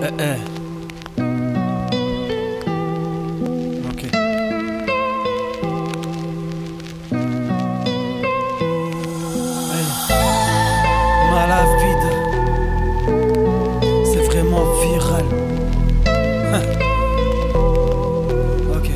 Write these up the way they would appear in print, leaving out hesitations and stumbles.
Ok. Malavida, c'est vraiment viral. Ok.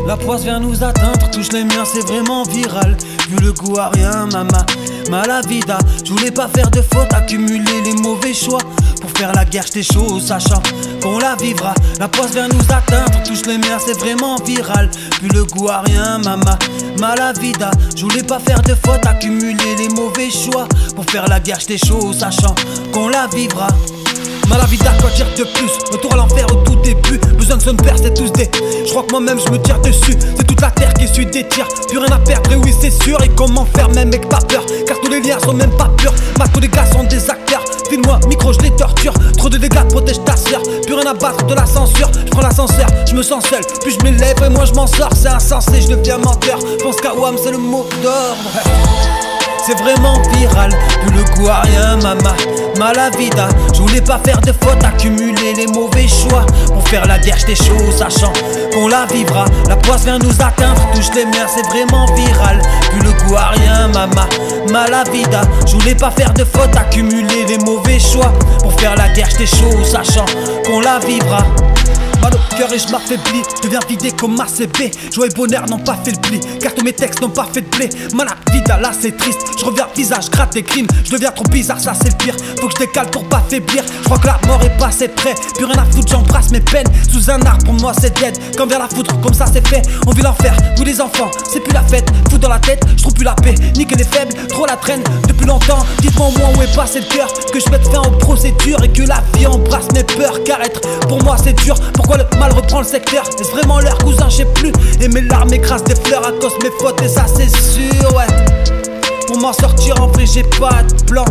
La poisse vient nous atteindre, touche les miens, c'est vraiment viral. Vu le goût à rien, mama. Malavida, je voulais pas faire de faute, accumuler les mauvais choix. Pour faire la guerre, j'étais chaud, sachant qu'on la vivra. La poisse vient nous atteindre, touche les miens, c'est vraiment viral. Vu le goût à rien, mama. Malavida, je voulais pas faire de faute, accumuler les mauvais choix. Pour faire la guerre, j'étais chaud, sachant qu'on la vivra. Malavida, quoi dire de plus? Retour à l'enfer au tout début. Besoin de son père, c'est tous des. Je crois que moi-même je me tire dessus. C'est toute la terre qui suit des tirs. Plus rien à perdre, et oui c'est sûr. Et comment faire même avec pas peur? Car tous les liens sont même pas purs. Tous les gars sont des acteurs. File-moi, micro, je les torture. Trop de dégâts, protège ta sœur. Plus rien à battre de la censure. Je prends l'ascenseur, je me sens seul. Puis je m'élève et moi je m'en sors. C'est insensé, je deviens menteur. Pense qu'Awam c'est le mot d'ordre. C'est vraiment viral, plus le goût à rien, mama. Malavida, je voulais pas faire de faute, accumuler les mauvais choix. Pour faire la guerre, j'étais chaud, sachant qu'on la vivra. La poisse vient nous atteindre, touche les miens, c'est vraiment viral. Plus le goût à rien, mama. Malavida, je voulais pas faire de faute, accumuler les mauvais choix. Pour faire la guerre, j'étais chaud, sachant qu'on la vivra. Mal au cœur et je m'affaiblis, je deviens vidé comme ACB. Joie et bonheur n'ont pas fait le pli, car tous mes textes n'ont pas fait de blé. Malavida, là c'est triste, je reviens visage, gratte et crime. Je deviens trop bizarre, ça c'est le pire. Faut que je décale pour pas faiblir. Je crois que la mort est passée près. Plus rien à foutre, j'embrasse mes peines. Sous un arbre, pour moi c'est dead. Quand vient la foudre, comme ça c'est fait. On vit l'enfer, vous les enfants, c'est plus la fête. Fou dans la tête, je trouve plus la paix. Niquer les faibles, trop la traîne depuis longtemps. Dites-moi au moins où est passé le cœur. Que je mette fin aux procédures et que la vie embrasse mes peurs. Car être pour moi c'est dur. Pourquoi le mal reprend le secteur? Est-ce vraiment leur cousin? Je sais plus. Et mes larmes écrasent des fleurs à cause de mes fautes. Et ça c'est sûr, ouais. Pour m'en sortir en vrai j'ai pas de plan.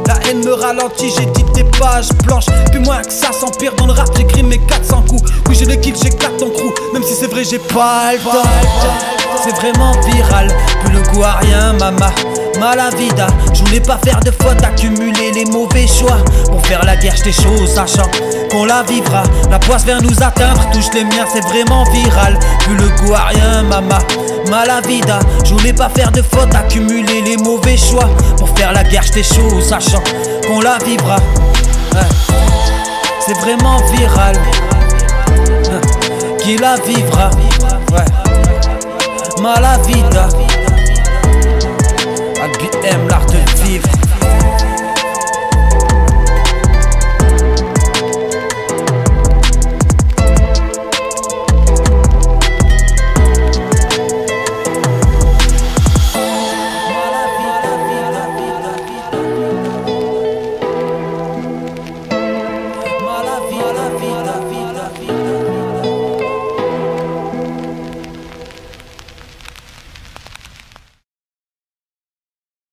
La haine me ralentit, j'édite des pages blanches. Puis moins que ça s'empire dans le rap, j'écris mes 400 coups. Oui j'ai le kill, j'éclate ton crew. Même si c'est vrai j'ai pas le temps. C'est vraiment viral, plus le goût à rien, mama. Malavida, je voulais pas faire de faute, accumuler les mauvais choix. Pour faire la guerre j'étais chaud, sachant qu'on la vivra. La poisse vient nous atteindre, touche les miens, c'est vraiment viral. Plus le goût à rien, mama. Malavida, je voulais pas faire de faute, accumuler les mauvais choix. Pour faire la guerre j'étais chaud, sachant qu'on la vivra. C'est vraiment viral, qui la vivra. Malavida, ABM l'artiste.